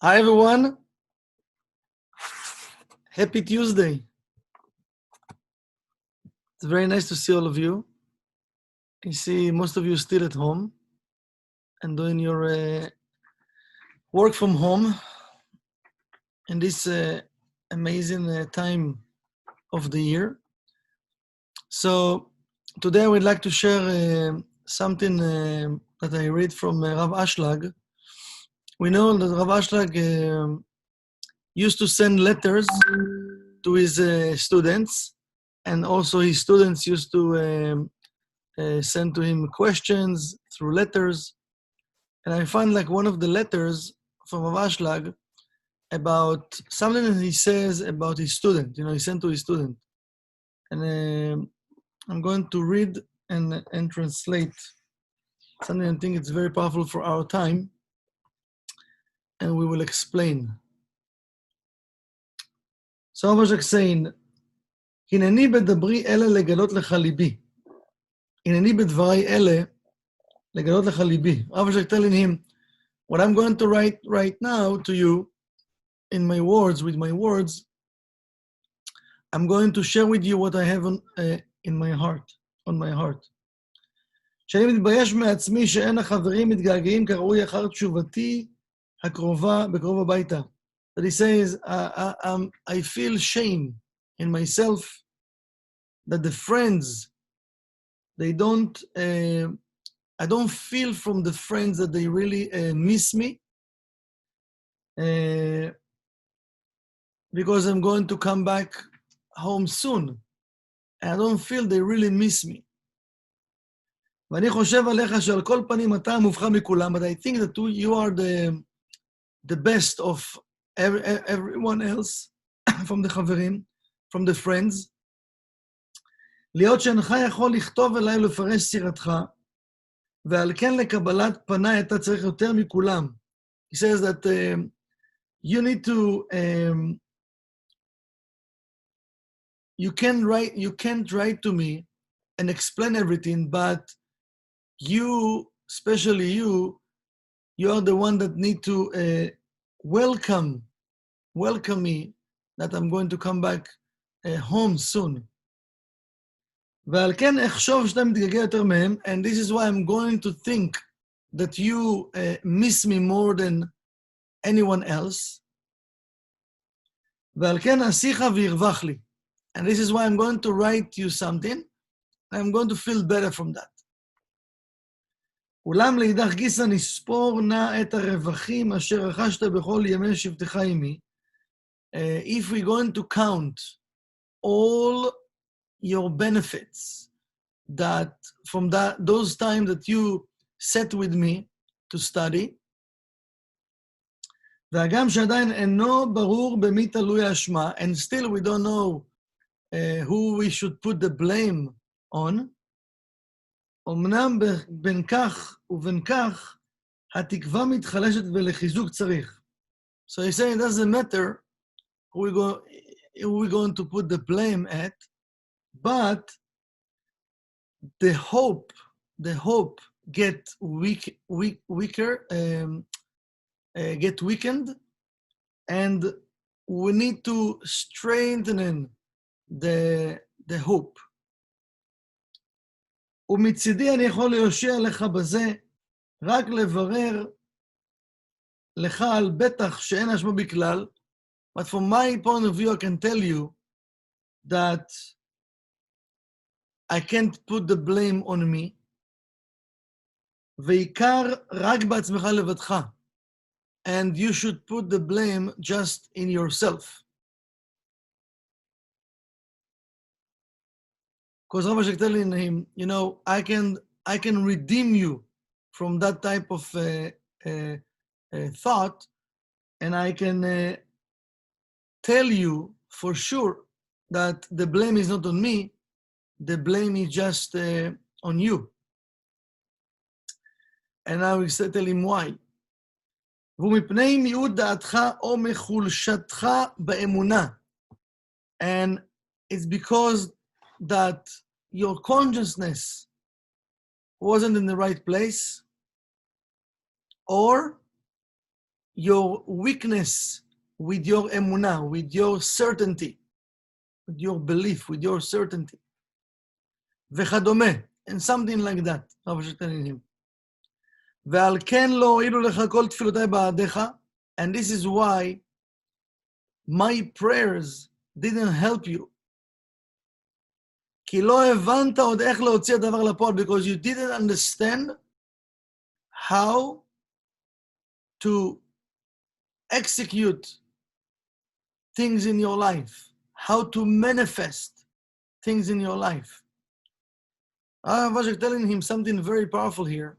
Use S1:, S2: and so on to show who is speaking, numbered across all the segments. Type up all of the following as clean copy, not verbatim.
S1: Hi everyone, happy Tuesday. It's very nice to see all of you. I see most of you still at home and doing your work from home in this amazing time of the year. So today I would like to share something that I read from Rav Ashlag. We know that Rav Ashlag used to send letters to his students, and also his students used to send to him questions through letters. And I found like one of the letters from Rav Ashlag about something that he says about his student, he sent to his student. And I'm going to read and translate something I think it's very powerful for our time, and we will explain. So Rav Ashlag saying, הנני בדברי אלה לגלות לך ליבי. הנני בדברי אלה לגלות לך ליבי. Rav Ashlag telling him, what I'm going to write right now to you in my words, with my words, I'm going to share with you what I have in my heart, on my heart. שאני מתבייש מעצמי שאין החברים מתגעגעים כראוי אחר תשובתי הקרובה בקרוב הביתה. That he says, I feel shame in myself that the friends, I don't feel from the friends that they really miss me, because I'm going to come back home soon. And I don't feel they really miss me. ואני חושב עליך שעל כל פנים אתה המובחר מכולם, but I think that you are the best of everyone else, from the חברים, from the friends. להיות שאינך יכול לכתוב אליי ולפרש סירתך, ועל כן לקבלת פניי אתה צריך יותר מכולם. He says that you need to, you can't write to me and explain everything, but you, especially you are the one that need to welcome me, that I'm going to come back home soon. ועל כן אחשוב שאתה מתגעגע יותר מהם, and this is why I'm going to think that you miss me more than anyone else. ועל כן אשיך וירווח לי. And this is why I'm going to write you something, and I'm going to feel better from that. אולם לאידך גיסא נספור נא את הרווחים אשר רכשת בכל ימי שבתך עמי. If we're going to count all your benefits that from those times that you sat with me to study, והגם שעדיין אינו ברור במי תלוי האשמה, and still we don't know who we should put the blame on, אמנם בין כך ובין כך, התקווה מתחלשת ולחיזוק צריך. So he's saying it doesn't matter who we're going to put the blame at, but the hope get weaker, get weakened, and we need to strengthen the hope. ומצידי אני יכול להושיע לך בזה, רק לברר לך על בטח שאין אשמה בכלל, but from my point of view I can tell you that I can't put the blame on me, ועיקר רק בעצמך לבדך, and you should put the blame just in yourself. Because Rav Ashlag telling him, I can redeem you from that type of thought, and I can tell you for sure that the blame is not on me, the blame is just on you. And I will tell him why. ומפני מיעוט דעתך או מחולשתך באמונה. And it's because that your consciousness wasn't in the right place, or your weakness with your emunah, with your certainty, with your belief, with your certainty. וכדומה, and something like that. Rav Ashlag telling him. ועל כן לא הועילו לך כל תפילותיי בעדיך, and this is why my prayers didn't help you. כי לא הבנת עוד איך להוציא הדבר לפועל, because you didn't understand how to execute things in your life, how to manifest things in your life. Rav Ashlag telling him something very powerful here.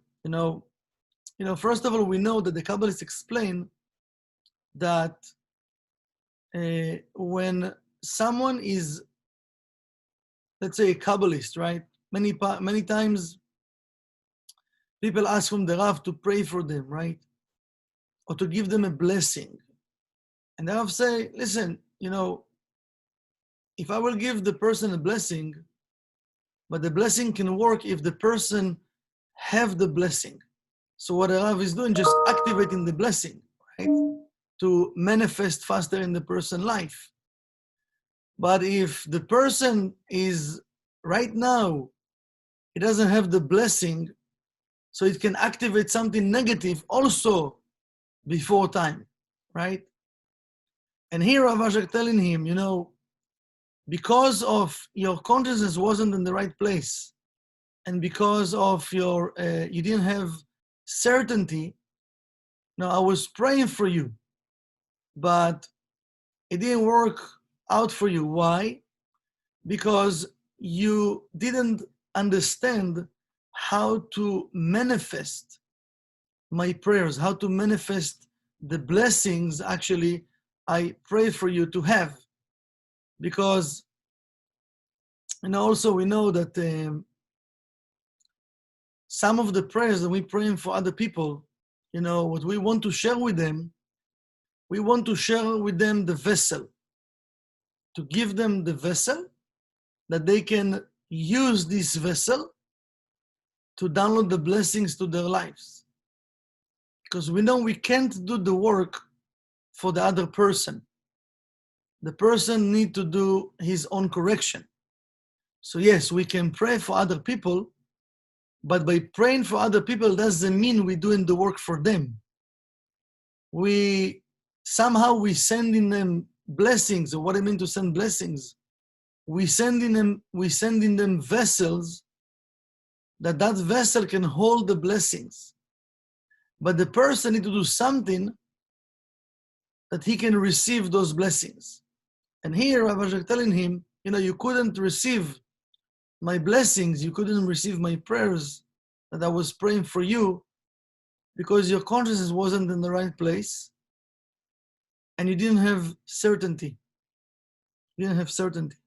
S1: First of all, we know that the Kabbalists explain that when someone is, let's say, a Kabbalist, right? Many times people ask from the Rav to pray for them, right? Or to give them a blessing. And the Rav say, listen, if I will give the person a blessing, but the blessing can work if the person have the blessing. So what the Rav is doing, just activating the blessing, right? To manifest faster in the person's life. But if the person is right now, he doesn't have the blessing, so it can activate something negative also before time, right? And here Rav Ashlag telling him, because of your consciousness wasn't in the right place, and because of your, you didn't have certainty, I was praying for you, but it didn't work out for you. Why? Because you didn't understand how to manifest my prayers, how to manifest the blessings actually I pray for you to have. Because, also we know that some of the prayers that we pray for other people, what we want to share with them, we want to share with them the vessel, to give them the vessel that they can use this vessel to download the blessings to their lives. Because we know we can't do the work for the other person. The person needs to do his own correction. So yes, we can pray for other people, but by praying for other people doesn't mean we're doing the work for them. We sending them blessings, or what I mean to send blessings, we sending them vessels that vessel can hold the blessings. But the person needs to do something that he can receive those blessings. And here Rav Ashlag telling him, you couldn't receive my blessings, you couldn't receive my prayers that I was praying for you because your consciousness wasn't in the right place and you didn't have certainty. You didn't have certainty.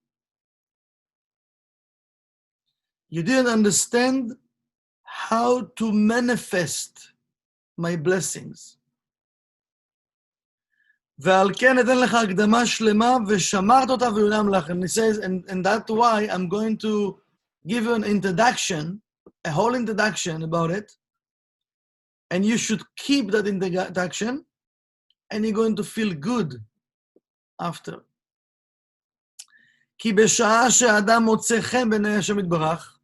S1: You didn't understand how to manifest my blessings. ועל כן אתן לך הקדמה שלמה ושמרת אותה ויונם לך. And he says, and that's why I'm going to give you an introduction, a whole introduction about it, and you should keep that introduction, and you're going to feel good after. כי בשעה שהאדם מוצא חן בעיני השם יתברך,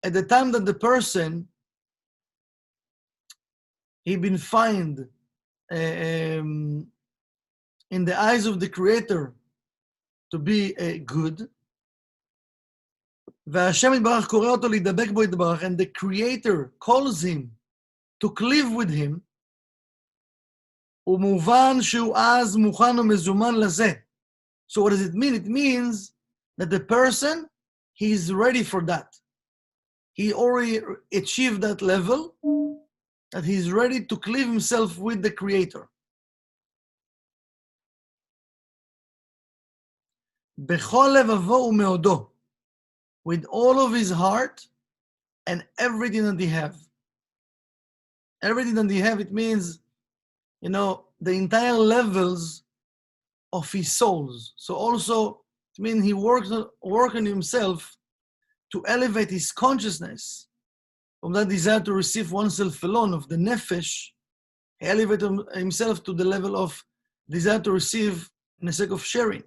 S1: at the time that the person, he been found in the eyes of the Creator to be good, והשם יתברך קורא אותו להידבק בו יתברך, and the Creator calls him to live with him, ומובן שהוא אז מוכן ומזומן לזה. So what does it mean? It means that the person, he is ready for that. He already achieved that level, that he's ready to cleave himself with the Creator. בכל לבבו ומאודו, with all of his heart and everything that he have. Everything that he have, it means, the entire levels of his souls. So also, it means he works on himself to elevate his consciousness from that desire to receive oneself alone of the nefesh He elevated himself to the level of desire to receive in the sake of sharing.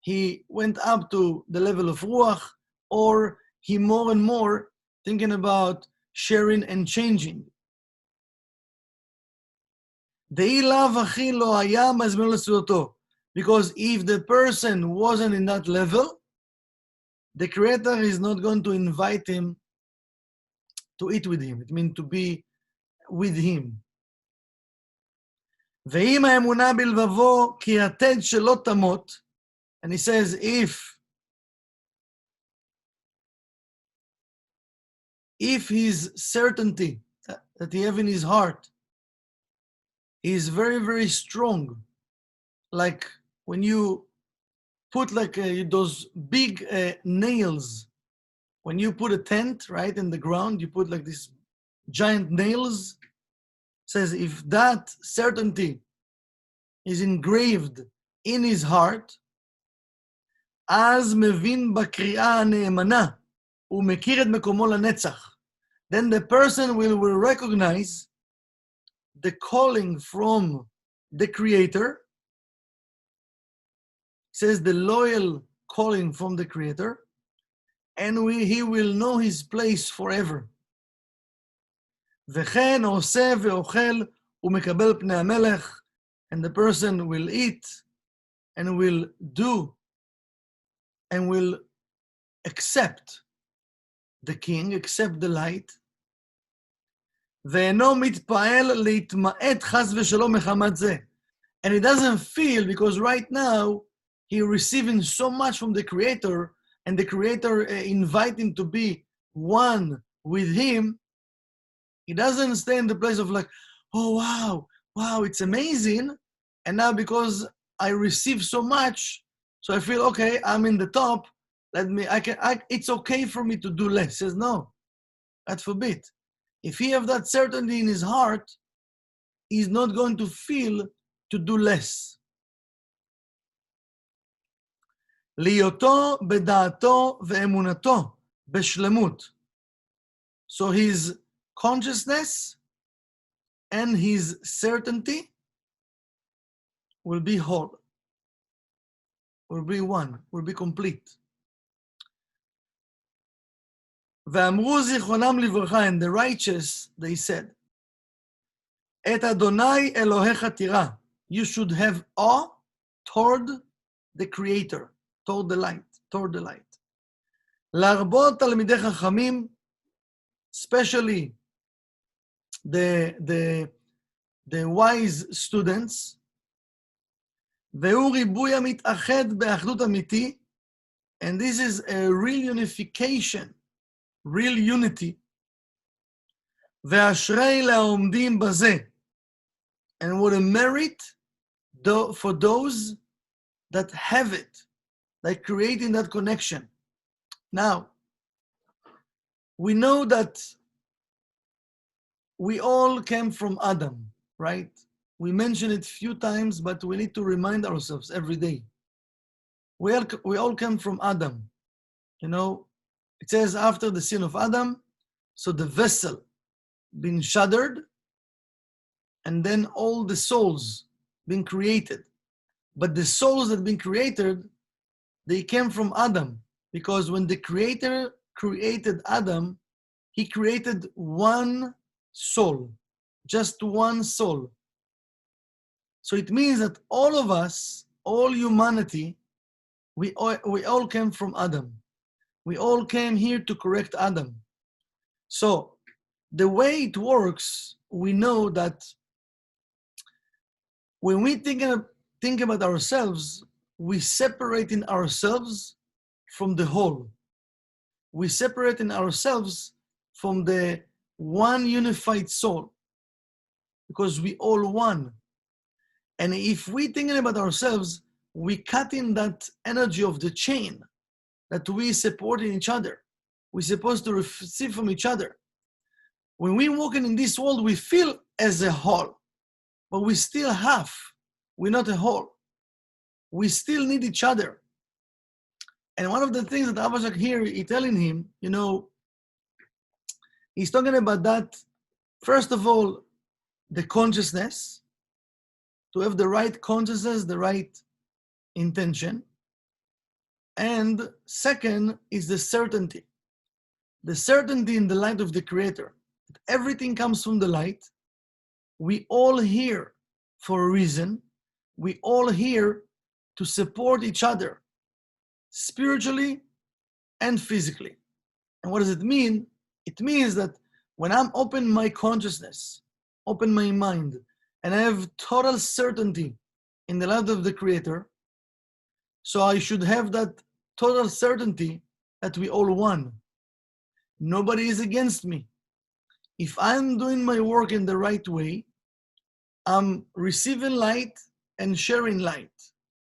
S1: He went up to the level of ruach, or he more and more thinking about sharing and changing. Because if the person wasn't in that level, the Creator is not going to invite him to eat with him. It means to be with him. And he says, if his certainty that he have in his heart is very, very strong, like when you put like those big nails, when you put a tent right in the ground, you put like these giant nails. Says if that certainty is engraved in his heart, אז מבין בקריאה הנאמנה, ומכיר את מקומו לנצח. Then the person will recognize the calling from the Creator. It says the loyal calling from the Creator, and he will know his place forever. וכן עושה ואוכל ומקבל פני המלך, and the person will eat and will do and will accept the king, accept the light. ואינו מתפעל להתמעט חס ושלום מחמת זה. And he doesn't feel, because right now he receiving so much from the Creator, and the Creator invite him to be one with him. He doesn't stay in the place of like, oh wow, it's amazing. And now because I receive so much, so I feel, okay, I'm in the top. It's okay for me to do less. He says, no, God forbid. If he have that certainty in his heart, he's not going to feel to do less. ליותו בדעתו ואמונתו בשלמות. So his consciousness and his certainty will be whole, will be one, will be complete. ואמרו זיכרונם לברכה, and the righteous, they said, את אדוני אלוהיך תירא. You should have awe toward the Creator, toward the light, להרבות תלמידי חכמים, especially the wise students, והוא ריבוי המתאחד באחדות אמיתי, and this is a real unification, real unity, ואשרי לעומדים בזה, and what a merit for those that have it, like creating that connection. Now, we know that we all came from Adam, right? We mentioned it a few times, but we need to remind ourselves every day. We all came from Adam. You know, it says after the sin of Adam, so the vessel been shattered, and then all the souls been created. But the souls that been created, they came from Adam, because when the Creator created Adam, he created one soul, just one soul. So it means that all of us, all humanity, we all came from Adam. We all came here to correct Adam. So the way it works, we know that when we think about ourselves, we separating ourselves from the whole. We separating ourselves from the one unified soul, because we all one. And if we thinking about ourselves, we cut in that energy of the chain that we supporting each other. We're supposed to receive from each other. When we're walking in this world, we feel as a whole, but we still half. We're not a whole. We still need each other. And one of the things that Rav Ashlag here, he's telling him, you know, he's talking about that. First of all, the consciousness, to have the right consciousness, the right intention. And second is the certainty. The certainty in the light of the Creator. Everything comes from the light. We all here for a reason. We all here to support each other, spiritually and physically. And what does it mean? It means that when I'm open my consciousness, open my mind, and I have total certainty in the light of the Creator, so I should have that total certainty that we all one. Nobody is against me. If I'm doing my work in the right way, I'm receiving light and sharing light.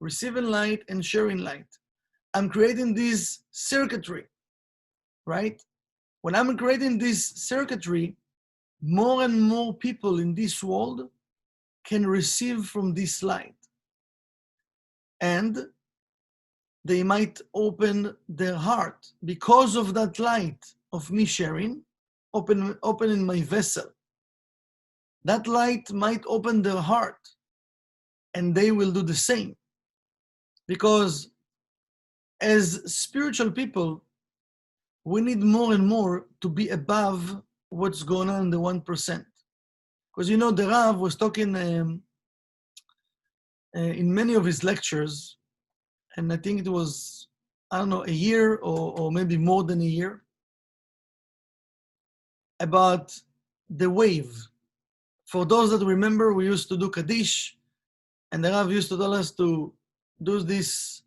S1: Receiving light and sharing light. I'm creating this circuitry, right? When I'm creating this circuitry, more and more people in this world can receive from this light. And they might open their heart because of that light of me sharing, opening my vessel. That light might open their heart and they will do the same. Because as spiritual people, we need more and more to be above what's going on in the 1%. Because the Rav was talking in many of his lectures, and I think it was, a year or maybe more than a year, about the wave. For those that remember, we used to do Kaddish, and the Rav used to tell us to do this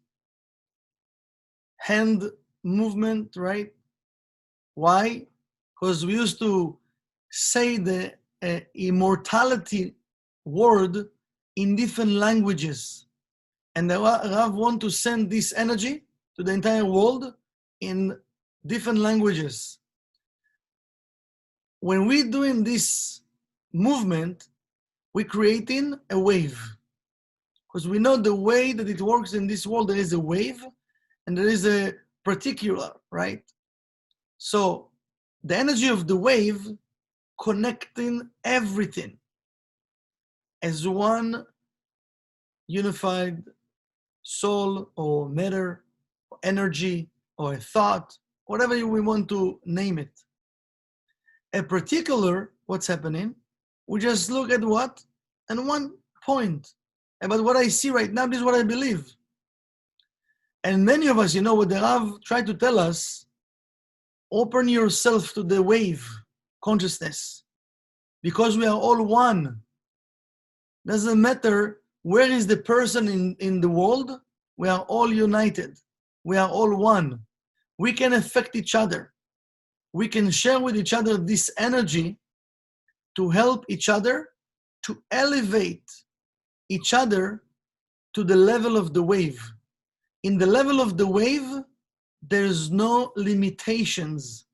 S1: hand movement, right? Why? Because we used to say the immortality word in different languages. And the Rav want to send this energy to the entire world in different languages. When we're doing this movement, we're creating a wave. Because we know the way that it works in this world, there is a wave and there is a particular, right? So the energy of the wave connecting everything as one unified soul or matter, or energy, or a thought, whatever we want to name it. A particular, what's happening, we just look at what? And one point. About what I see right now, this is what I believe. And many of us, what the Rav tried to tell us, open yourself to the wave consciousness. Because we are all one. Doesn't matter where is the person in the world, we are all united. We are all one. We can affect each other. We can share with each other this energy to help each other, to elevate each other to the level of the wave. In the level of the wave, there's no limitations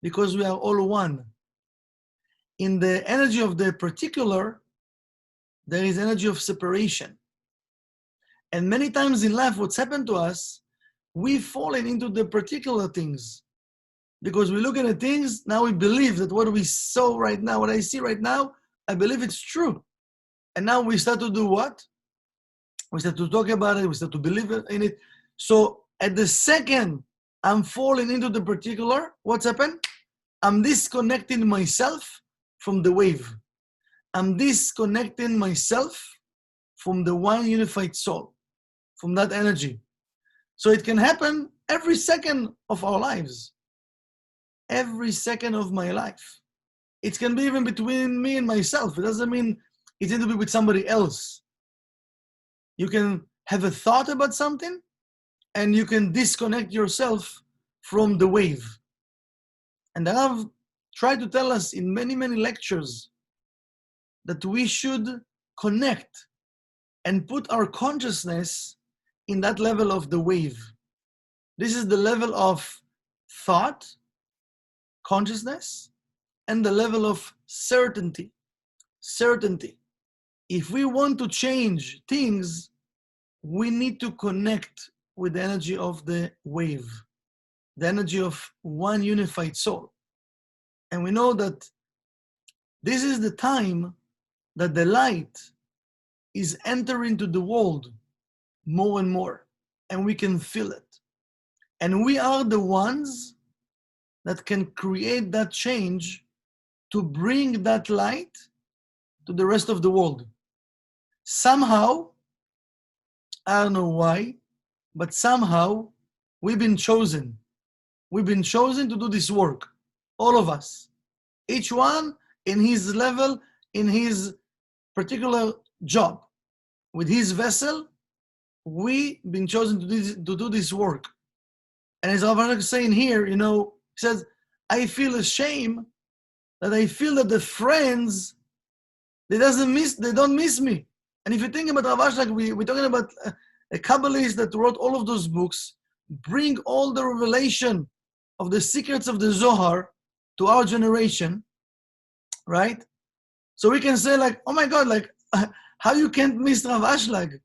S1: because we are all one. In the energy of the particular, there is energy of separation. And many times in life, what's happened to us, we've fallen into the particular things. Because we're looking at things, now we believe that what we saw right now, what I see right now, I believe it's true. And now we start to do what? We start to talk about it, we start to believe in it. So at the second I'm falling into the particular, what's happened? I'm disconnecting myself from the wave. I'm disconnecting myself from the one unified soul, from that energy. So it can happen every second of our lives. Every second of my life. It can be even between me and myself. It doesn't mean it needs to be with somebody else. You can have a thought about something and you can disconnect yourself from the wave. And I've tried to tell us in many, many lectures that we should connect and put our consciousness in that level of the wave. This is the level of thought, consciousness, and the level of certainty. Certainty. If we want to change things, we need to connect with the energy of the wave, the energy of one unified soul. And we know that this is the time that the light is entering into the world more and more, and we can feel it. And we are the ones that can create that change to bring that light to the rest of the world. Somehow, I don't know why, but somehow we've been chosen. We've been chosen to do this work, all of us. Each one in his level, in his particular job. With his vessel, we've been chosen to do this work. And as Rav Ashlag is saying here, he says, I feel ashamed that I feel that the friends, they don't miss me. And if you think about Rav Ashlag, we're talking about a Kabbalist that wrote all of those books, bring all the revelation of the secrets of the Zohar to our generation, right? So we can say like, oh my God, like, how you can't miss Rav Ashlag?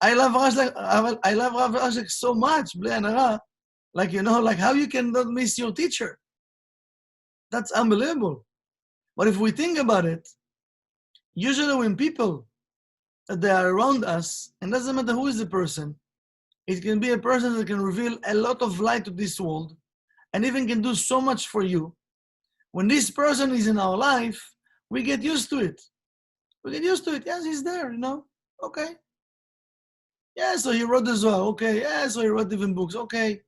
S1: I love Rav Ashlag so much, b'lei anara. Like, like how you cannot miss your teacher? That's unbelievable. But if we think about it, usually when people that they are around us, and doesn't matter who is the person, it can be a person that can reveal a lot of light to this world and even can do so much for you. When this person is in our life, we get used to it. We get used to it. Yes, he's there, Okay. Yeah, so he wrote the Zohar. Okay. Yeah, so he wrote different books. Okay.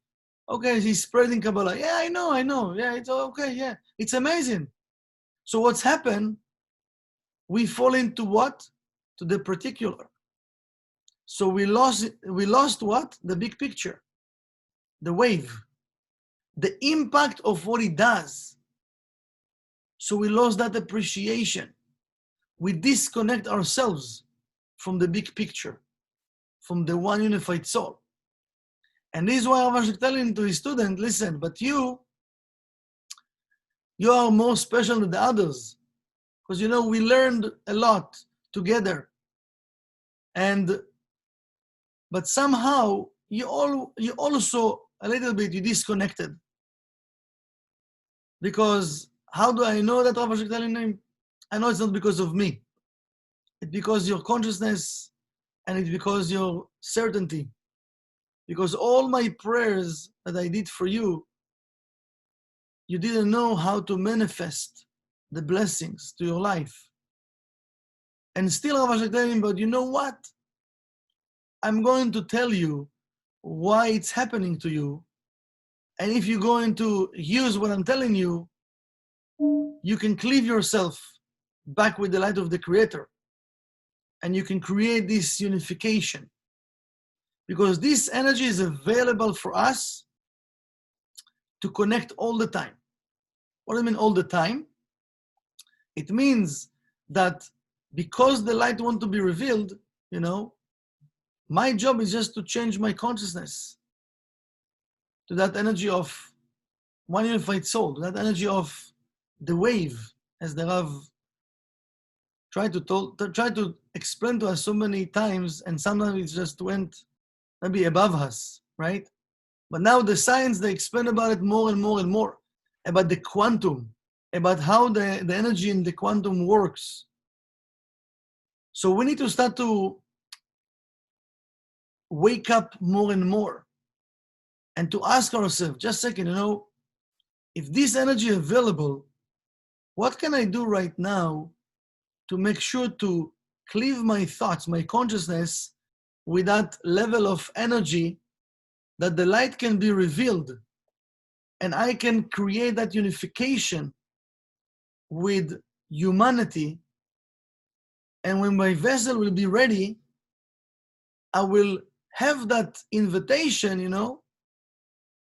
S1: Okay, he's spreading Kabbalah. Yeah, I know. Yeah, it's okay. Yeah, it's amazing. So what's happened? We fall into what? To the particular. So we lost what? The big picture, the wave, the impact of what it does. So we lost that appreciation. We disconnect ourselves from the big picture, from the one unified soul. And this is why Rav Ashlag telling to his student, listen, but you are more special than the others. Because we learned a lot together. But somehow you also a little bit you disconnected. Because how do I know that Rav Ashlag telling him? I know it's not because of me. It's because your consciousness and it's because your certainty. Because all my prayers that I did for you, you didn't know how to manifest the blessings to your life. And still Rav Ashlag telling him, but you know what? I'm going to tell you why it's happening to you. And if you're going to use what I'm telling you, you can cleave yourself back with the light of the Creator. And you can create this unification. Because this energy is available for us to connect all the time. What do I mean all the time? It means that because the light wants to be revealed, my job is just to change my consciousness to that energy of one unified soul, to that energy of the wave, as the Rav tried to explain to us so many times, and sometimes it just went maybe above us, right? But now the science, they explain about it more and more and more, about the quantum, about how the energy in the quantum works. So we need to start to wake up more and more and to ask ourselves, just a second, if this energy is available, what can I do right now to make sure to cleave my thoughts, my consciousness, with that level of energy that the light can be revealed and I can create that unification with humanity. And when my vessel will be ready, I will have that invitation,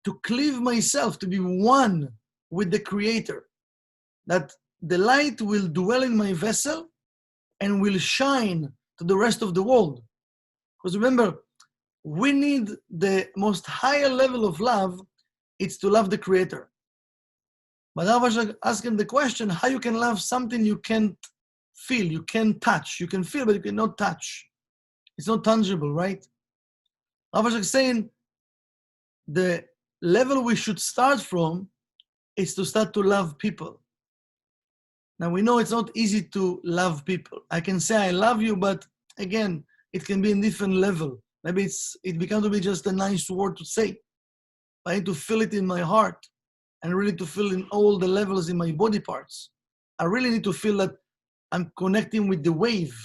S1: to cleave myself, to be one with the Creator. That the light will dwell in my vessel and will shine to the rest of the world. Because remember, we need the most higher level of love, it's to love the Creator. But Rav Ashlag asking the question, how you can love something you can't feel, you can't touch. You can feel, but you cannot touch. It's not tangible, right? Rav Ashlag saying, the level we should start from is to start to love people. Now we know it's not easy to love people. I can say I love you, but again, it can be a different level. Maybe it becomes to be just a nice word to say. I need to feel it in my heart and really to feel in all the levels in my body parts. I really need to feel that I'm connecting with the wave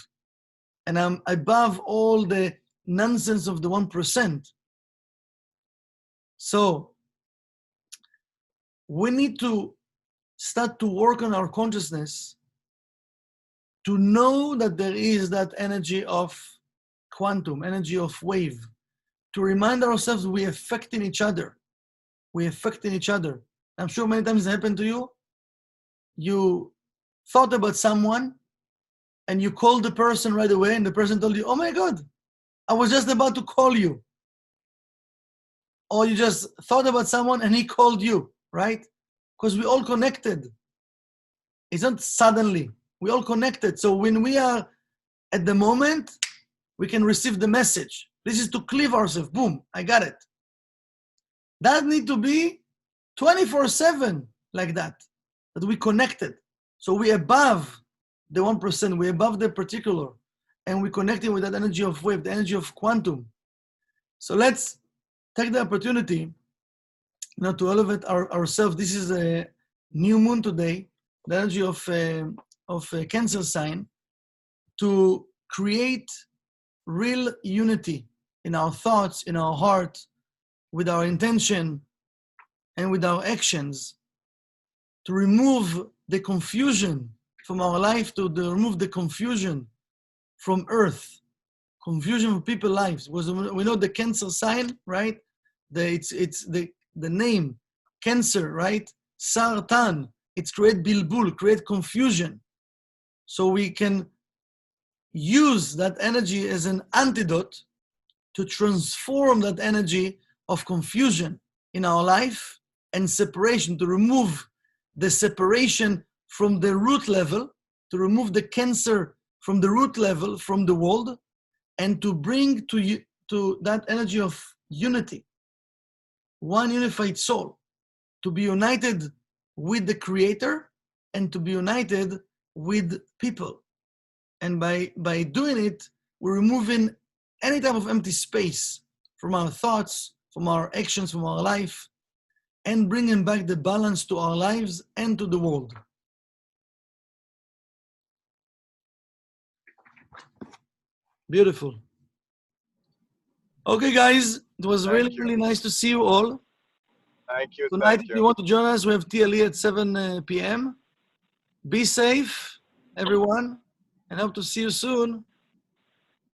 S1: and I'm above all the nonsense of the 1%. So we need to start to work on our consciousness to know that there is that energy of quantum, energy of wave, to remind ourselves we're affecting each other. We're affecting each other. I'm sure many times it happened to you. You thought about someone and you called the person right away and the person told you, oh my God, I was just about to call you. Or you just thought about someone and he called you, right? Because we all connected. It's not suddenly. We all connected. So when we are at the moment, we can receive the message. This is to cleave ourselves. Boom, I got it. That need to be 24/7 like that we connected. So we above the 1%, we above the particular, and we connecting with that energy of wave, the energy of quantum. So let's take the opportunity now to elevate ourselves. This is a new moon today, the energy of Cancer sign, to create real unity in our thoughts, in our heart, with our intention, and with our actions, to remove the confusion from our life, to remove the confusion from earth, confusion from people's lives. Because we know the Cancer sign, right? It's the name, Cancer, right? Sartan, it's create bilbul, create confusion. So we can use that energy as an antidote to transform that energy of confusion in our life and separation, to remove the separation from the root level, to remove the cancer from the root level, from the world, and to bring to that energy of unity, one unified soul, to be united with the Creator and to be united with people. And by doing it, we're removing any type of empty space from our thoughts, from our actions, from our life, and bringing back the balance to our lives and to the world. Beautiful. Okay, guys, it was really nice to see you all.
S2: Thank you.
S1: Tonight, if you want to join us, we have TLE at 7 p.m. Be safe, everyone, and hope to see you soon.